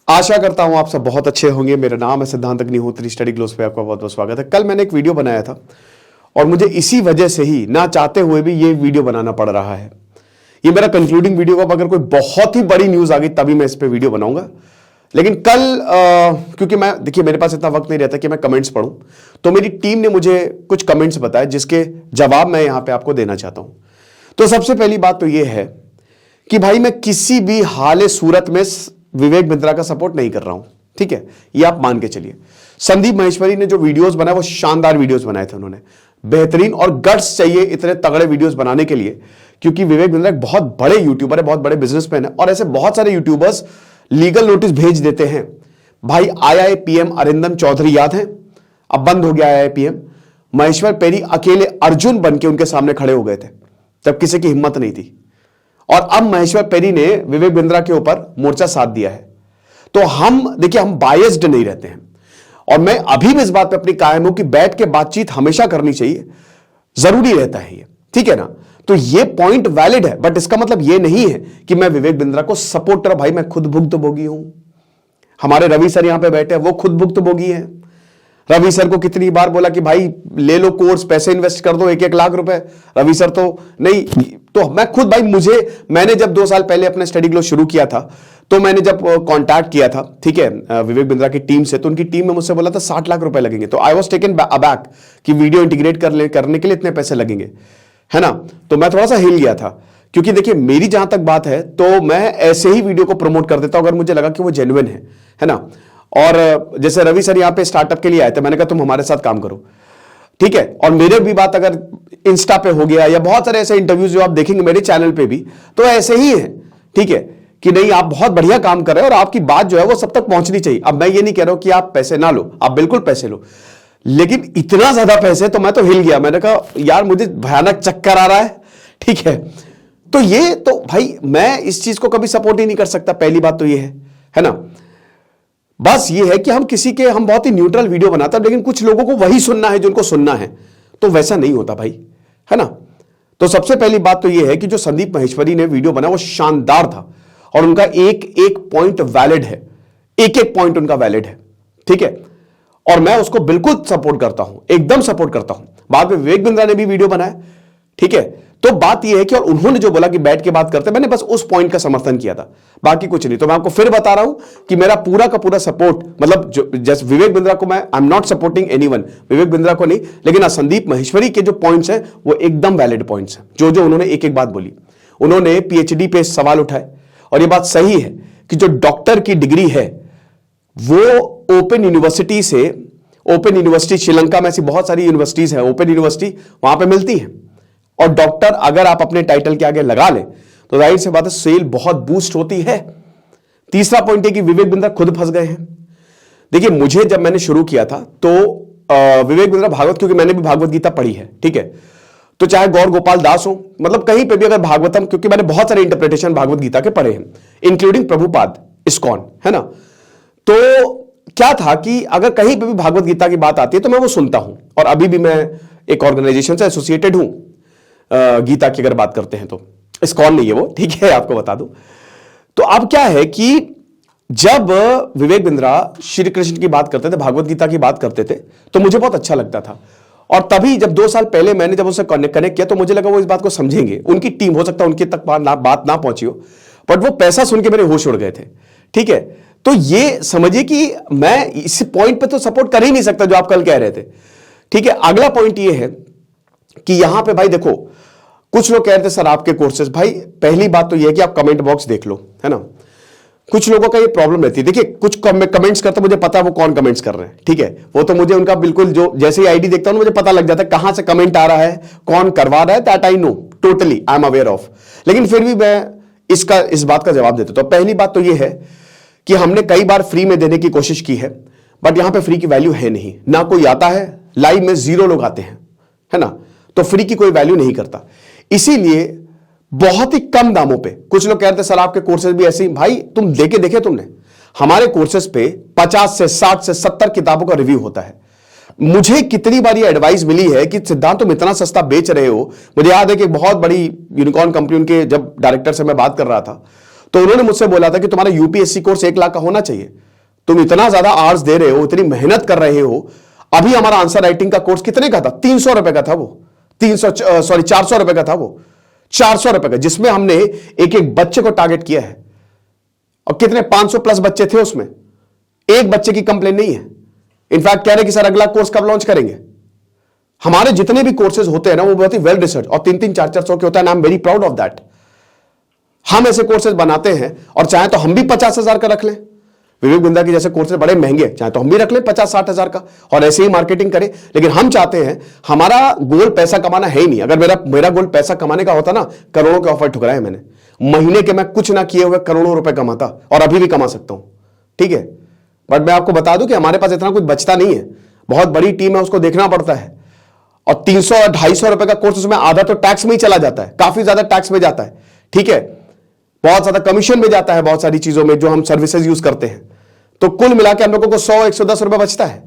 आशा करता हूं आप सब बहुत अच्छे होंगे। मेरा नाम है सिद्धांत अग्निहोत्री, स्टडी ग्लोस पे आपका बहुत बहुत स्वागत है। कल मैंने एक वीडियो बनाया था और मुझे इसी वजह से ही ना चाहते हुए भी ये वीडियो बनाना पड़ रहा है। ये मेरा कंक्लूडिंग वीडियो का, अगर कोई बहुत ही बड़ी न्यूज आ गई तभी मैं इस पे वीडियो बनाऊंगा। लेकिन कल क्योंकि मैं देखिए मेरे पास इतना वक्त नहीं रहता कि मैं कमेंट्स पढूं, तो मेरी टीम ने मुझे कुछ कमेंट्स बताए जिसके जवाब मैं यहां पे आपको देना चाहता हूं। तो सबसे पहली बात तो यह है कि भाई मैं किसी भी हाल सूरत में विवेक बिंद्रा का सपोर्ट नहीं कर रहा हूं, ठीक है, ये आप मान के चलिए। संदीप महेश्वरी ने जो वीडियोस बनाए वो शानदार वीडियोस बनाए थे, उन्होंने बेहतरीन, और गट्स चाहिए इतने तगड़े वीडियोस बनाने के लिए, क्योंकि विवेक बिंद्रा एक बहुत बड़े यूट्यूबर है, बहुत बड़े बिजनेसमैन है, और ऐसे बहुत सारे यूट्यूबर्स लीगल नोटिस भेज देते हैं। भाई IIPM अरिंदम चौधरी याद है, अब बंद हो गया IIPM। महेश्वर पेरी अकेले अर्जुन बन के उनके सामने खड़े हो गए थे, तब किसी की हिम्मत नहीं थी, और अब महेश्वर पेरी ने विवेक बिंद्रा के ऊपर मोर्चा साध दिया है। तो हम देखिए, हम बायस्ड नहीं रहते हैं, और मैं अभी भी इस बात पे अपनी कायम हूं कि बैठ के बातचीत हमेशा करनी चाहिए, जरूरी रहता है ये, ठीक है ना। तो ये पॉइंट वैलिड है, बट इसका मतलब ये नहीं है कि मैं विवेक बिंद्रा को सपोर्ट कर। भाई मैं खुद भुक्तभोगी हूं, हमारे रवि सर यहां पे बैठे हैं, वो खुद भुक्तभोगी हैं। रवि सर को कितनी बार बोला कि भाई ले लो कोर्स, पैसे इन्वेस्ट कर दो 1-1 लाख रुपए, रवि सर तो नहीं। तो मैं खुद भाई, मैंने जब 2 साल पहले अपना स्टडी ग्लो शुरू किया था, तो मैंने जब कांटेक्ट किया था, ठीक है, विवेक बिंद्रा की टीम से, तो उनकी टीम ने मुझसे बोला था 60 लाख रुपए लगेंगे। तो आई वॉज टेकन अबैक कि वीडियो इंटीग्रेट करने के लिए इतने पैसे लगेंगे, है ना। तो मैं थोड़ा सा हिल गया था, क्योंकि देखिए मेरी जहां तक बात है तो मैं ऐसे ही वीडियो को प्रमोट कर देता हूं अगर मुझे लगा कि वो जेन्युइन है ना। और जैसे रवि सर यहां पे स्टार्टअप के लिए आए थे, मैंने कहा तुम हमारे साथ काम करो, ठीक है। और मेरे भी बात अगर इंस्टा पे हो गया, या बहुत सारे ऐसे इंटरव्यूज जो आप देखेंगे मेरे चैनल पे भी, तो ऐसे ही है, ठीक है, कि नहीं आप बहुत बढ़िया काम कर रहे हैं और आपकी बात जो है वो सब तक पहुंचनी चाहिए। अब मैं ये नहीं कह रहा हूं कि आप पैसे ना लो, आप बिल्कुल पैसे लो, लेकिन इतना ज्यादा पैसे, तो मैं तो हिल गया। मैंने कहा यार मुझे भयानक चक्कर आ रहा है, ठीक है। तो ये तो भाई मैं इस चीज को कभी सपोर्ट ही नहीं कर सकता, पहली बात तो ये है ना। बस ये है कि हम बहुत ही न्यूट्रल वीडियो बनाते हैं, लेकिन कुछ लोगों को वही सुनना है जिनको सुनना है, तो वैसा नहीं होता भाई, है ना। तो सबसे पहली बात तो ये है कि जो संदीप महेश्वरी ने वीडियो बनाया वो शानदार था, और उनका एक एक पॉइंट वैलिड है, एक एक पॉइंट उनका वैलिड है, ठीक है, और मैं उसको बिल्कुल सपोर्ट करता हूं, एकदम सपोर्ट करता हूं। बाद में विवेक बिंद्रा ने भी वीडियो बनाया, ठीक है। तो बात यह है कि, और उन्होंने जो बोला कि बैठ के बात करते, मैंने बस उस पॉइंट का समर्थन किया था, बाकी कुछ नहीं। तो मैं आपको फिर बता रहा हूं कि मेरा पूरा का पूरा सपोर्ट, मतलब जैसे विवेक बिंद्रा को मैं I am not supporting anyone, Vivek Bindra को नहीं, लेकिन संदीप महेश्वरी के जो पॉइंट्स हैं वो एकदम वैलिड पॉइंट्स हैं। जो उन्होंने एक एक बात बोली, उन्होंने PhD पे सवाल उठाए, और ये बात सही है कि जो डॉक्टर की डिग्री है वो ओपन यूनिवर्सिटी से, ओपन यूनिवर्सिटी श्रीलंका में ऐसी बहुत सारी यूनिवर्सिटीज है, ओपन यूनिवर्सिटी वहां पे मिलती है, और डॉक्टर अगर आप अपने टाइटल के आगे लगा लें तो जाहिर सी बात है सेल बहुत बूस्ट होती है। तीसरा पॉइंट है कि विवेक बिंद्रा खुद फंस गए हैं। देखिए मुझे जब मैंने शुरू किया था तो विवेक बिंद्रा भागवत, क्योंकि मैंने भी भागवत गीता पढ़ी है, ठीक है, तो चाहे गौर गोपाल दास हो, मतलब कहीं पे भी अगर भागवतम, क्योंकि मैंने बहुत सारे इंटरप्रिटेशन भागवत गीता के पढ़े हैं, इंक्लूडिंग प्रभुपाद, इस्कॉन, है ना। तो क्या था कि अगर कहीं पे भी भागवत गीता की बात आती है तो मैं वो सुनता हूं, और अभी भी मैं एक ऑर्गेनाइजेशन से एसोसिएटेड हूं गीता की अगर बात करते हैं तो, इस्कॉन नहीं है वो, ठीक है, आपको बता दूं। तो अब क्या है कि जब विवेक बिंद्रा श्री कृष्ण की बात करते थे, भागवत गीता की बात करते थे, तो मुझे बहुत अच्छा लगता था। और तभी जब 2 साल पहले मैंने जब उससे कनेक्ट किया तो मुझे लगा वो इस बात को समझेंगे, उनकी टीम, हो सकता है उनके तक बात ना पहुंची हो, बट वो पैसा सुन के मेरे होश उड़ गए थे, ठीक है। तो ये समझिए कि मैं इस पॉइंट पे तो सपोर्ट कर ही नहीं सकता जो आप कल कह रहे थे, ठीक है। अगला पॉइंट ये है कि यहां पे भाई देखो, कुछ लोग कह रहे थे सर आपके कोर्सेज, भाई पहली बात तो यह है कि आप कमेंट बॉक्स देख लो, है ना। कुछ लोगों का ये प्रॉब्लम रहती है, देखिए कुछ कमेंट्स करते, मुझे पता है वो कौन कमेंट्स कर रहे हैं, ठीक है, वो तो मुझे उनका बिल्कुल, जो जैसे ही आईडी देखता हूं मुझे पता लग जाता है कहां से कमेंट आ रहा है, कौन करवा रहा है, that I know totally, I am aware of. लेकिन फिर भी मैं इस बात का जवाब देता हूं। तो पहली बात तो यह है कि हमने कई बार फ्री में देने की कोशिश की है, बट यहां पर फ्री की वैल्यू है नहीं, ना कोई आता है, लाइव में 0 लोग आते हैं, है ना। तो फ्री की कोई वैल्यू नहीं करता, इसीलिए बहुत ही कम दामों पे, कुछ लोग कहते हैं सर आपके कोर्सेज भी ऐसे ही, भाई तुम देखे तुमने हमारे कोर्सेज पे 50 से 60 से 70 किताबों का रिव्यू होता है। मुझे कितनी बार ये एडवाइस मिली है कि सिद्धांत तुम इतना सस्ता बेच रहे हो। मुझे याद है कि बहुत बड़ी यूनिकॉर्न कंपनी, उनके जब डायरेक्टर से मैं बात कर रहा था तो उन्होंने मुझसे बोला था कि तुम्हारा यूपीएससी कोर्स 1 लाख का होना चाहिए, तुम इतना ज्यादा आवर्स दे रहे हो, इतनी मेहनत कर रहे हो। अभी हमारा आंसर राइटिंग का कोर्स कितने का था? 300 रुपए का था वो, 400 रुपए का था वो, 400 रुपए का, जिसमें हमने एक एक बच्चे को टारगेट किया है। और कितने 500 प्लस बच्चे थे उसमें, एक बच्चे की कंप्लेन नहीं है। इनफैक्ट कह रहे कि सर अगला कोर्स कब लॉन्च करेंगे। हमारे जितने भी कोर्सेज होते हैं ना वो बहुत ही वेल रिसर्च और 3-3, 4-4 सौ के होता है, I am very proud of that. हम ऐसे कोर्सेज बनाते हैं और चाहे तो हम भी 50,000 का रख लें। विवेक बिंद्रा के जैसे कोर्सेज बड़े महंगे, चाहे तो हम भी रख लें 50-60 हजार का और ऐसे ही मार्केटिंग करें। लेकिन हम चाहते हैं, हमारा गोल पैसा कमाना है ही नहीं। अगर मेरा गोल पैसा कमाने का होता ना, करोड़ों के ऑफर ठुकराए मैंने। महीने के मैं कुछ ना किए हुए करोड़ों रुपए कमाता और अभी भी कमा सकता हूं, ठीक है। बट मैं आपको बता दूं कि हमारे पास इतना कुछ बचता नहीं है। बहुत बड़ी टीम है, उसको देखना पड़ता है। और 300 और 250 रुपए का कोर्स, उसमें आधा तो टैक्स में ही चला जाता है, काफी ज्यादा टैक्स में जाता है, ठीक है। बहुत ज्यादा कमीशन में जाता है, बहुत सारी चीजों में जो हम सर्विसेज यूज करते हैं। तो कुल मिला के हम लोगों को 100-110 रुपए बचता है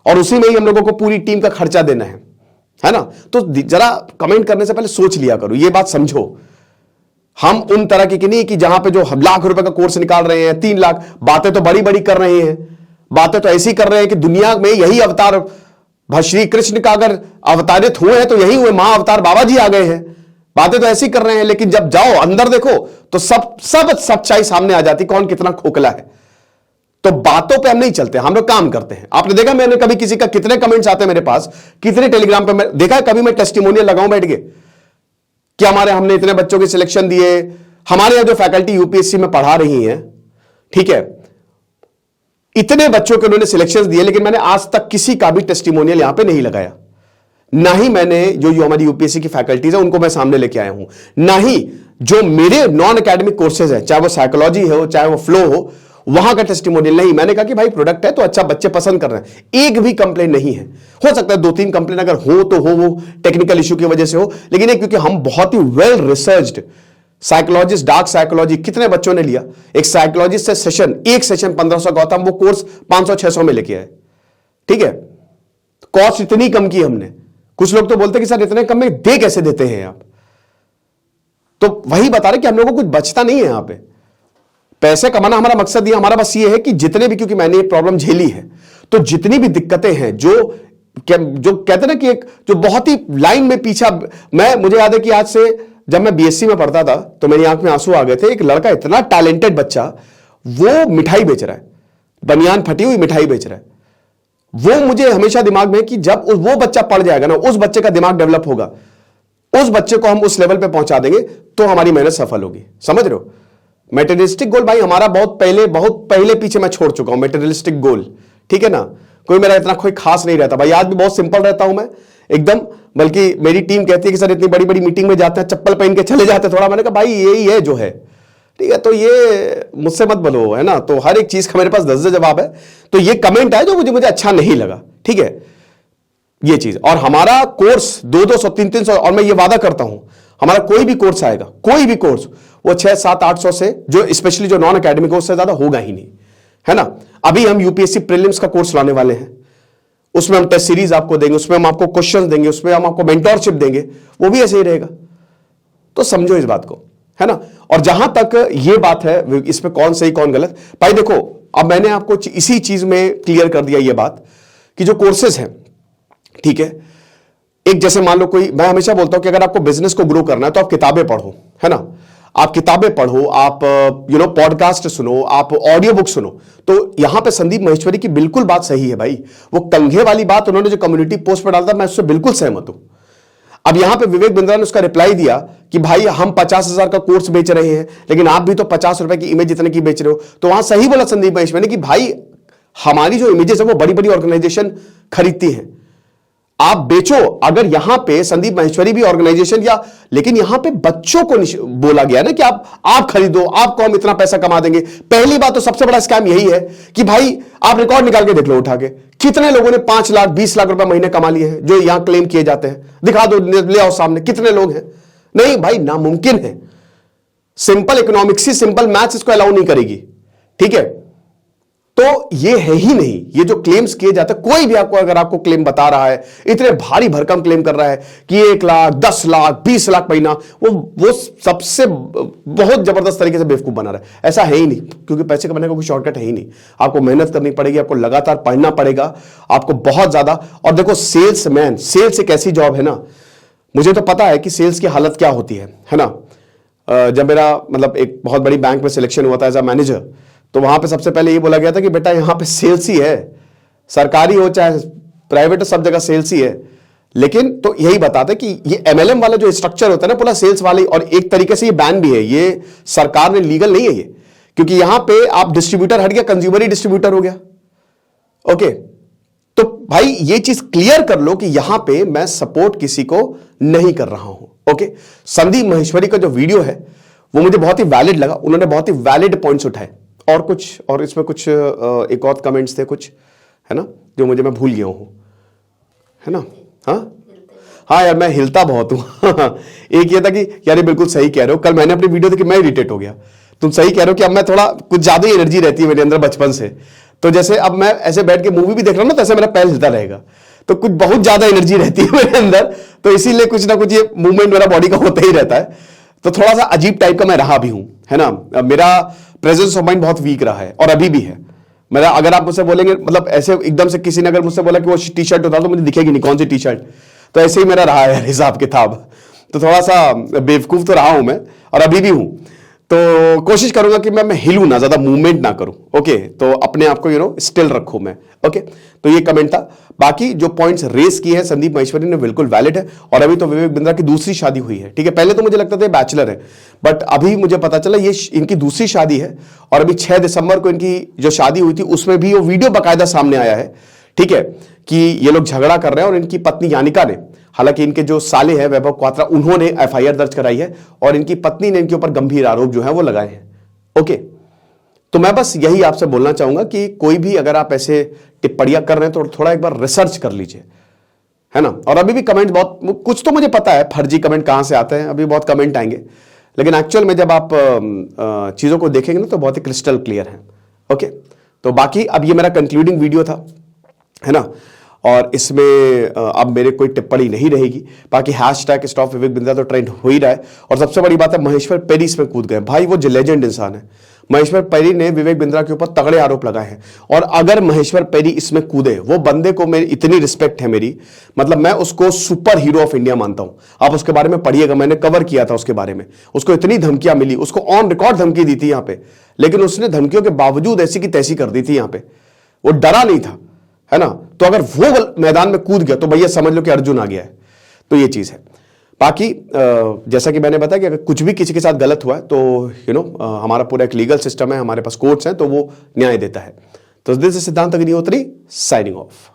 और उसी में ही हम लोगों को पूरी टीम का खर्चा देना है ना। तो जरा कमेंट करने से पहले सोच लिया करो, ये बात समझो। हम उन तरह की नहीं कि जहां पे जो लाख रुपए का कोर्स निकाल रहे हैं, 3 लाख, बातें तो बड़ी बड़ी कर रहे हैं। बातें तो ऐसी कर रहे हैं कि दुनिया में यही अवतार, श्री कृष्ण का अगर अवतारित हुए हैं तो यही हुए, महाअवतार बाबा जी आ गए हैं। बातें तो ऐसी कर रहे हैं, लेकिन जब जाओ अंदर देखो तो सब सच्चाई सामने आ जाती, कौन कितना खोखला है। तो बातों पे हम नहीं चलते, हम लोग काम करते हैं। आपने देखा मैंने कभी किसी का कितने कमेंट्स आते हैं मेरे पास, कितने टेलीग्राम पे मैं देखा है, कभी मैं टेस्टिमोनियल लगाऊं बैठ के कि हमने इतने बच्चों के सिलेक्शन दिए। हमारे यहां जो फैकल्टी यूपीएससी में पढ़ा रही हैं, ठीक है, इतने बच्चों के उन्होंने सिलेक्शन दिए, लेकिन मैंने आज तक किसी का भी टेस्टिमोनियल यहां पे नहीं लगाया। ना ही मैंने जो हमारी यूपीएससी की फैकल्टीज है उनको मैं सामने लेके आया हूं, ना ही जो मेरे नॉन एकेडमिक कोर्सेज है, चाहे वो साइकोलॉजी हो चाहे वो फ्लो हो, वहां का टेस्टिमोनियल नहीं। मैंने कहा कि भाई प्रोडक्ट है तो अच्छा, बच्चे पसंद कर रहे हैं। एक भी कंप्लेन नहीं है। हो सकता है 2-3 कंप्लेन अगर हो तो हो वो टेक्निकल इश्यू की वजह से हो, लेकिन एक क्योंकि हम बहुत ही well researched psychologist, dark psychology कितने बच्चों ने लिया, एक साइकोलॉजिस्ट से सेशन, एक सेशन 1500 का होता, हम वो कोर्स 500-600 में लेके आए, ठीक है। कॉस्ट इतनी कम की हमने। कुछ लोग तो बोलते कि सर इतने कम में दे कैसे देते हैं आप। तो वही बता रहे कि हम लोगों को कुछ बचता नहीं है यहां पे। पैसे कमाना हमारा मकसद ये, हमारा बस ये है कि जितने भी, क्योंकि मैंने ये प्रॉब्लम झेली है, तो जितनी भी दिक्कतें हैं, जो कहते ना कि एक जो बहुत ही लाइन में पीछा, मुझे याद है कि आज से जब मैं बीएससी में पढ़ता था तो मेरी आंख में आंसू आ गए थे। एक लड़का इतना टैलेंटेड बच्चा, वो मिठाई बेच रहा है, बनियान फटी हुई मिठाई बेच रहा है। वो मुझे हमेशा दिमाग में कि जब वो बच्चा पढ़ जाएगा ना, उस बच्चे का दिमाग डेवलप होगा, उस बच्चे को हम उस लेवल पे पहुंचा देंगे तो हमारी मेहनत सफल होगी। समझ रहे हो। मेटेरियलिस्टिक गोल भाई हमारा बहुत पहले पीछे मैं छोड़ चुका हूं मेटेरियलिस्टिक गोल, ठीक है ना। कोई मेरा इतना कोई खास नहीं रहता भाई, आज भी बहुत सिंपल रहता हूं मैं एकदम। बल्कि मेरी टीम कहती है कि सर इतनी बड़ी बड़ी मीटिंग में जाते हैं, चप्पल पहन के चले जाते हैं थोड़ा। मैंने कहा भाई यही है जो है, ठीक है। तो ये मुझसे मत बोलो, है ना। तो हर एक चीज का मेरे पास 10 जवाब है। तो ये कमेंट है जो मुझे अच्छा नहीं लगा, ठीक है, ये चीज। और हमारा कोर्स 200, 300, और मैं ये वादा करता हूं हमारा कोई भी कोर्स आएगा, कोई भी कोर्स, वो 600, 700, 800 से, जो स्पेशली जो नॉन एकेडमिक है, उससे ज्यादा होगा ही नहीं, है ना। अभी हम यूपीएससी प्रीलिम्स का कोर्स लाने वाले हैं, उसमें हम टेस्ट सीरीज आपको देंगे, उसमें हम आपको क्वेश्चंस देंगे, उसमें हम आपको मेंटोरशिप देंगे, वो भी ऐसे ही रहेगा। तो समझो इस बात को, है ना। और जहां तक ये बात है इसमें कौन सही कौन गलत, भाई देखो, अब मैंने आपको इसी चीज में क्लियर कर दिया ये बात कि जो कोर्सेज हैं, ठीक है, एक जैसे मान लो कोई, मैं हमेशा बोलता हूं कि अगर आपको बिजनेस को ग्रो करना है तो आप किताबें पढ़ो, है ना। आप किताबें पढ़ो, आप पॉडकास्ट सुनो, आप ऑडियो बुक सुनो। तो यहां पे संदीप महेश्वरी की बिल्कुल बात सही है भाई। वो कंघे वाली बात उन्होंने जो कम्युनिटी पोस्ट पर डाला था, मैं उससे बिल्कुल सहमत हूं। अब यहां पे विवेक बिंद्रा ने उसका रिप्लाई दिया कि भाई हम 50,000 का कोर्स बेच रहे हैं, लेकिन आप भी तो 50 रुपए की इमेज इतने की बेच रहे हो। तो वहां सही बोला संदीप महेश्वरी ने कि भाई हमारी जो इमेजेस है वो बड़ी बड़ी ऑर्गेनाइजेशन खरीदती हैं, आप बेचो। अगर यहां पे संदीप महेश्वरी भी ऑर्गेनाइजेशन या, लेकिन यहां पे बच्चों को बोला गया ना कि आप खरीदो, आपको हम इतना पैसा कमा देंगे। पहली बात तो सबसे बड़ा स्कैम यही है कि भाई आप रिकॉर्ड निकाल के देख लो उठा के, कितने लोगों ने 5 लाख 20 लाख रुपए महीने कमा लिए हैं जो यहां क्लेम किए जाते हैं। दिखा दो, ले आओ सामने, कितने लोग हैं। नहीं भाई, नामुमकिन है। सिंपल इकोनॉमिक्स, सिंपल मैथ्स इसको अलाउ नहीं करेगी, ठीक है। तो ये है ही नहीं। ये जो क्लेम्स किए जाते हैं, कोई भी आपको अगर आपको क्लेम बता रहा है, इतने भारी भरकम क्लेम कर रहा है कि 1 लाख 10 लाख 20 लाख महीना, वो सबसे बहुत जबरदस्त तरीके से बेवकूफ बना रहा है। ऐसा है ही नहीं, क्योंकि पैसे कमाने का कोई शॉर्टकट है ही नहीं। आपको मेहनत करनी पड़ेगी, आपको लगातार पढ़ना पड़ेगा, आपको बहुत ज्यादा। और देखो सेल्समैन, सेल्स एक ऐसी जॉब है ना, मुझे तो पता है कि सेल्स की हालत क्या होती है ना। जब मेरा मतलब एक बहुत बड़ी बैंक में सिलेक्शन हुआ था एज अ मैनेजर, तो वहां पे सबसे पहले ये बोला गया था कि बेटा यहां पे सेल्स ही है, सरकारी हो चाहे प्राइवेट हो, सब जगह सेल्स ही है। लेकिन तो यही बताते कि ये एमएलएम वाला जो स्ट्रक्चर होता है ना, पूरा सेल्स वाले, और एक तरीके से ये बैन भी है, ये सरकार ने लीगल नहीं है ये, क्योंकि यहां पे आप डिस्ट्रीब्यूटर हट गया, कंज्यूमर ही डिस्ट्रीब्यूटर हो गया। ओके, तो भाई ये चीज क्लियर कर लो कि यहां पे मैं सपोर्ट किसी को नहीं कर रहा हूं। ओके, संदीप माहेश्वरी का जो वीडियो है वो मुझे बहुत ही वैलिड लगा, उन्होंने बहुत ही वैलिड पॉइंट्स उठाए। और कुछ, और इसमें कुछ एक और कमेंट्स थे कुछ, है ना, जो मैं भूल गया हूं, है ना। हाँ यार, मैं हिलता बहुत हूं। एक ये था कि यार ये बिल्कुल सही कह रहे हो, कल मैंने अपनी वीडियो देखी, मैं इरिटेट हो गया। तुम सही कह रहे हो कि अब मैं थोड़ा कुछ ज्यादा ही एनर्जी रहती है मेरे अंदर बचपन से, तो जैसे अब मैं ऐसे बैठ के मूवी भी देख रहा हूं ना, तो ऐसे मेरा पैर हिलता रहेगा, तो कुछ बहुत ज्यादा एनर्जी रहती है मेरे अंदर, तो इसीलिए कुछ ना कुछ ये मूवमेंट मेरा बॉडी का होता ही रहता है। तो थोड़ा सा अजीब टाइप का मैं रहा भी हूं, है ना। मेरा प्रेजेंस ऑफ माइंड बहुत वीक रहा है और अभी भी है मेरा। अगर आप मुझसे बोलेंगे, मतलब ऐसे एकदम से किसी ने अगर मुझसे बोला कि वो टी शर्ट उतार, तो मुझे दिखेगी नहीं कौन सी टी शर्ट, तो ऐसे ही मेरा रहा है हिसाब किताब। तो थोड़ा सा बेवकूफ तो रहा हूं मैं, और अभी भी हूं। तो कोशिश करूंगा कि मैं हिलूं ना, ज्यादा मूवमेंट ना करूं। ओके, तो अपने आप को स्टिल रखूं मैं। ओके, तो ये कमेंट था। बाकी जो पॉइंट्स रेस किए हैं संदीप माहेश्वरी ने, बिल्कुल वैलिड है। और अभी तो विवेक बिंद्रा की दूसरी शादी हुई है, ठीक है। पहले तो मुझे लगता था बैचलर है, बट अभी मुझे पता चला ये इनकी दूसरी शादी है। और अभी 6 दिसंबर को इनकी जो शादी हुई थी, उसमें भी वो वीडियो बाकायदा सामने आया है, ठीक है, कि ये लोग झगड़ा कर रहे हैं। और इनकी पत्नी यानिका ने, हालांकि इनके जो साले हैं वैभव क्वात्रा, उन्होंने एफआईआर दर्ज कराई है, और इनकी पत्नी ने इनके ऊपर गंभीर आरोप जो है वो लगाए हैं। ओके, तो मैं बस यही आपसे बोलना चाहूंगा कि कोई भी अगर आप ऐसे टिप्पणियां कर रहे हैं तो थोड़ा एक बार रिसर्च कर लीजिए, है ना। और अभी भी कमेंट बहुत, कुछ तो मुझे पता है फर्जी कमेंट कहां से आते हैं, अभी बहुत कमेंट आएंगे, लेकिन एक्चुअल में जब आप चीजों को देखेंगे ना, तो बहुत ही क्रिस्टल क्लियर है। ओके, तो बाकी अब ये मेरा कंक्लूडिंग वीडियो था, है ना। और इसमें अब मेरे कोई टिप्पणी नहीं रहेगी। बाकी हैशटैग स्टॉप विवेक बिंद्रा तो ट्रेंड हो ही रहा है। और सबसे बड़ी बात है, महेश्वर पेरी इसमें कूद गए। भाई वो लेजेंड इंसान है। महेश्वर पेरी ने विवेक बिंद्रा के ऊपर तगड़े आरोप लगाए हैं, और अगर महेश्वर पेरी इसमें कूदे, वो बंदे को मेरी इतनी रिस्पेक्ट है मेरी, मतलब मैं उसको सुपर हीरो ऑफ इंडिया मानता हूं। आप उसके बारे में पढ़िएगा, मैंने कवर किया था उसके बारे में। उसको इतनी धमकियां मिली, उसको ऑन रिकॉर्ड धमकी दी थी यहां पे, लेकिन उसने धमकियों के बावजूद ऐसी की तैसी कर दी थी यहां पे, वो डरा नहीं था, है ना। तो अगर वो मैदान में कूद गया तो भैया समझ लो कि अर्जुन आ गया है। तो ये चीज है। बाकी जैसा कि मैंने बताया कि अगर कुछ भी किसी के साथ गलत हुआ है तो हमारा पूरा एक लीगल सिस्टम है, हमारे पास कोर्ट्स हैं, तो वो न्याय देता है। तो दिस इज सिद्धांत अग्निहोत्री साइनिंग ऑफ।